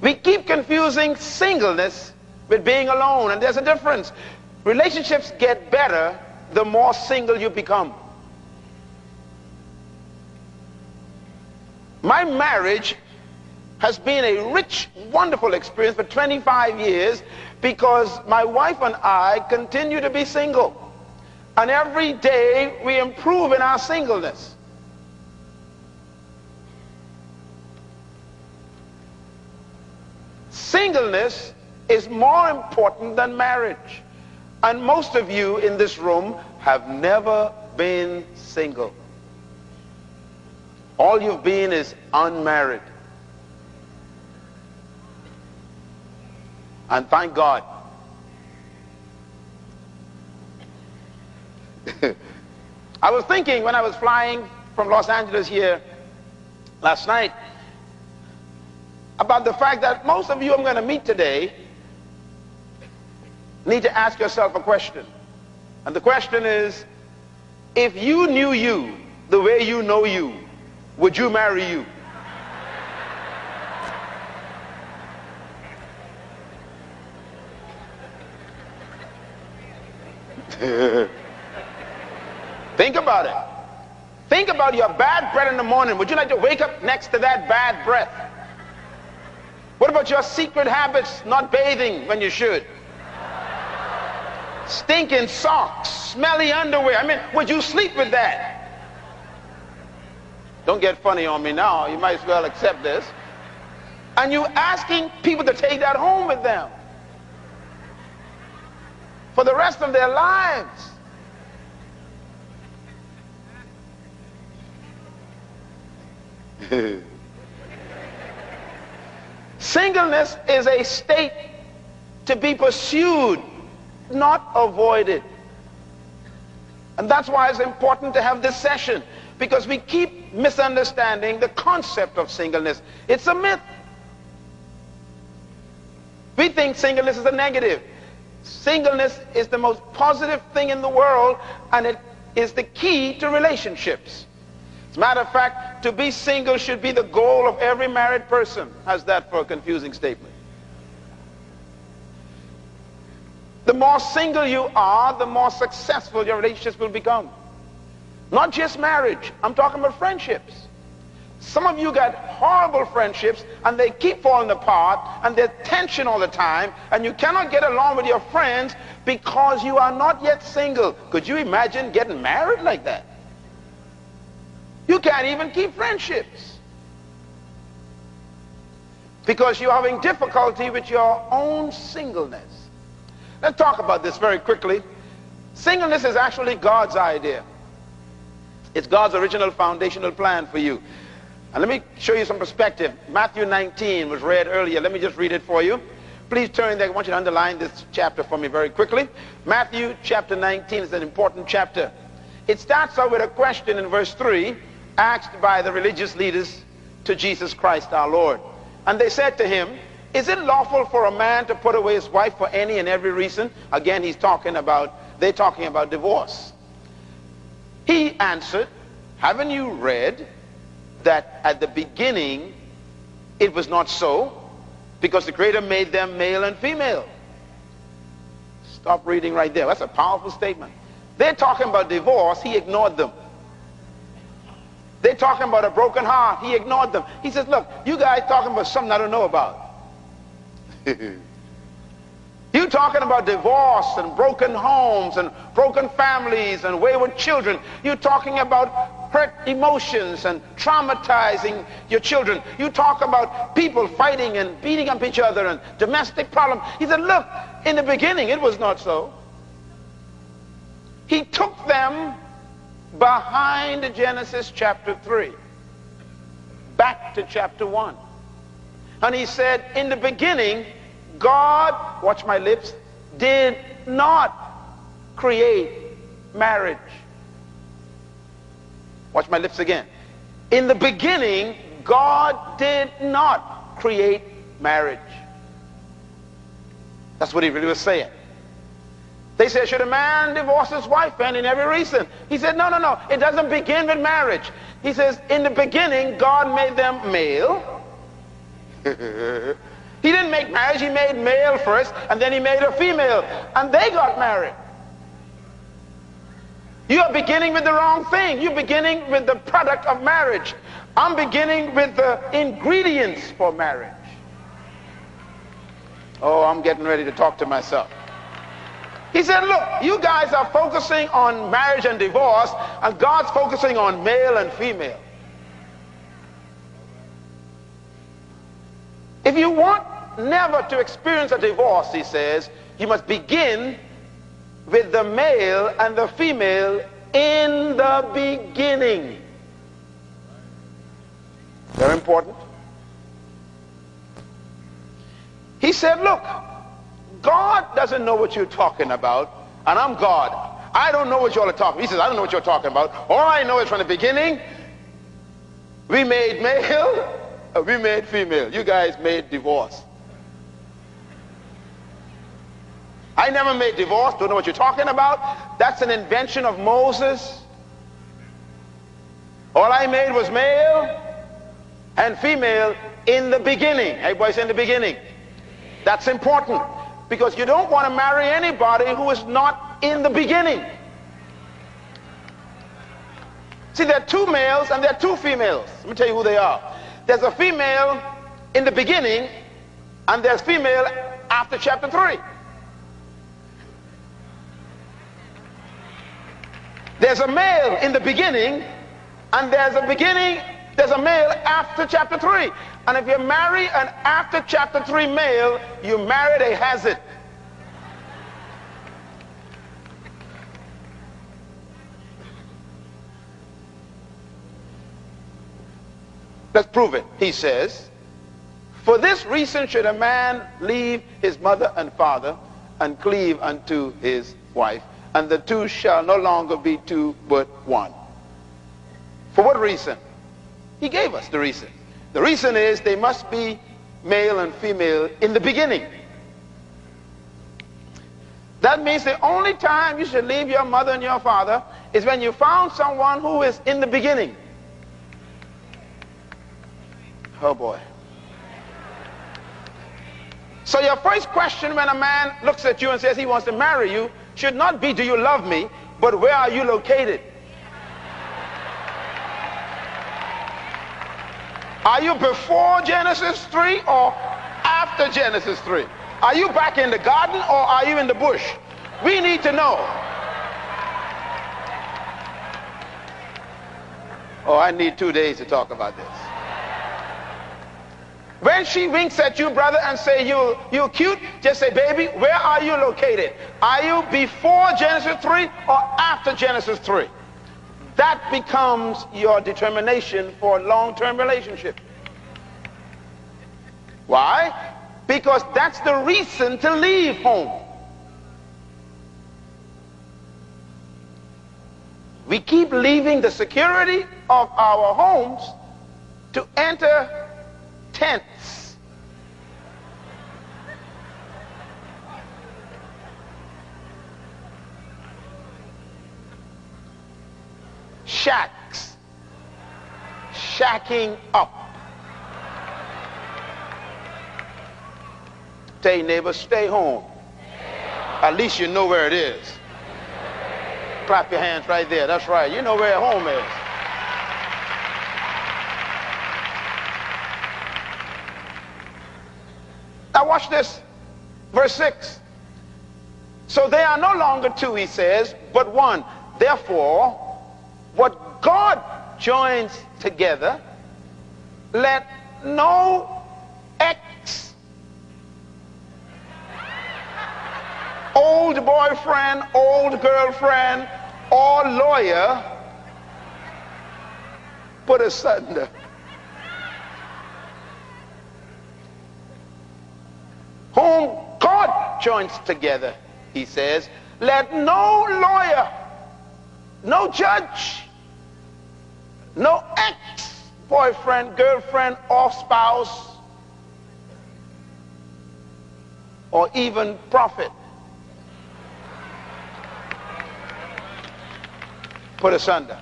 We keep confusing singleness with being alone, and there's a difference. Relationships get better the more single you become. My marriage has been a rich, wonderful experience for 25 years because my wife and I continue to be single. And every day we improve in our singleness. Singleness is more important than marriage. And most of you in this room have never been single. All you've been is unmarried. And thank God. I was thinking when I was flying from Los Angeles here last night about the fact that most of you I'm going to meet today need to ask yourself a question. And the question is, if you knew you the way you know you, would you marry you? Think about it. Think about your bad breath in the morning. Would you like to wake up next to that bad breath? What about your secret habits, not bathing when you should? Stinking socks, smelly underwear. I mean, would you sleep with that? Don't get funny on me now. You might as well accept this. And you asking people to take that home with them for the rest of their lives. Singleness is a state to be pursued, not avoided. And that's why it's important to have this session, because we keep misunderstanding the concept of singleness. It's a myth. We think singleness is a negative. Singleness is the most positive thing in the world, and it is the key to relationships. As a matter of fact, to be single should be the goal of every married person. How's that for a confusing statement? The more single you are, the more successful your relationships will become. Not just marriage. I'm talking about friendships. Some of you got horrible friendships and they keep falling apart and there's tension all the time and you cannot get along with your friends because you are not yet single. Could you imagine getting married like that? You can't even keep friendships because you're having difficulty with your own singleness. Let's talk about this very quickly. Singleness is actually God's idea. It's God's original foundational plan for you. And let me show you some perspective. Matthew 19 was read earlier. Let me just read it for you. Please turn there. I want you to underline this chapter for me very quickly. Matthew chapter 19 is an important chapter. It starts out with a question in verse 3 asked by the religious leaders to Jesus Christ our Lord. And they said to him, is it lawful for a man to put away his wife for any and every reason? Again, they're talking about divorce. He answered, haven't you read that at the beginning it was not so, because the Creator made them male and female? Stop reading right there. That's a powerful statement. They're talking about divorce. He ignored them. They're talking about a broken heart. He ignored them. He says, look, you guys talking about something I don't know about. You talking about divorce and broken homes and broken families and wayward children. You're talking about hurt emotions and traumatizing your children. You talk about people fighting and beating up each other and domestic problems. He said, look, in the beginning it was not so. He took them behind Genesis chapter 3, back to chapter 1. And he said, in the beginning, God, watch my lips, did not create marriage. Watch my lips again. In the beginning, God did not create marriage. That's what he really was saying. They said, should a man divorce his wife? And in every reason. He said, no, no, no. It doesn't begin with marriage. He says, in the beginning, God made them male He didn't make marriage, he made male first, and then he made a female, and they got married. You are beginning with the wrong thing. You're beginning with the product of marriage. I'm beginning with the ingredients for marriage. Oh, I'm getting ready to talk to myself. He said, look, you guys are focusing on marriage and divorce, and God's focusing on male and female. If you want never to experience a divorce, he says, you must begin with the male and the female in the beginning. Very important. He said, look, God doesn't know what you're talking about, and I'm God. I don't know what y'all are talking about. He says, I don't know what you're talking about. All I know is from the beginning, we made male, we made female. You guys made divorce. I never made divorce. Don't know what you're talking about. That's an invention of Moses. All I made was male and female in the beginning. Everybody's in the beginning. That's important, because you don't want to marry anybody who is not in the beginning. See, there are two males and there are two females. Let me tell you who they are. There's a female in the beginning, and there's female after chapter 3. There's a male in the beginning, and there's a male after chapter 3. And if you marry an after chapter 3 male, you married a hazard. Let's prove it. He says, for this reason should a man leave his mother and father and cleave unto his wife, and the two shall no longer be two but one. For what reason? He gave us the reason. The reason is they must be male and female in the beginning. That means the only time you should leave your mother and your father is when you found someone who is in the beginning. Oh boy. So your first question when a man looks at you and says he wants to marry you should not be, do you love me, but where are you located? Are you before Genesis 3 or after Genesis 3? Are you back in the garden or are you in the bush? We need to know. Oh, I need 2 days to talk about this. When she winks at you, brother, and say you're cute, just say, baby, where are you located? Are you before Genesis 3 or after Genesis 3? That becomes your determination for a long-term relationship. Why? Because that's the reason to leave home. We keep leaving the security of our homes to enter tents. Shacks. Shacking up. Tell your neighbor, stay home. At least you know where it is. Clap your hands right there. That's right. You know where home is. Now watch this. Verse 6. So they are no longer two, he says, but one. Therefore, what God joins together, let no ex, old boyfriend, old girlfriend, or lawyer put asunder. Whom God joins together, he says, let no lawyer, no judge, no ex-boyfriend, girlfriend, or spouse, or even prophet put asunder.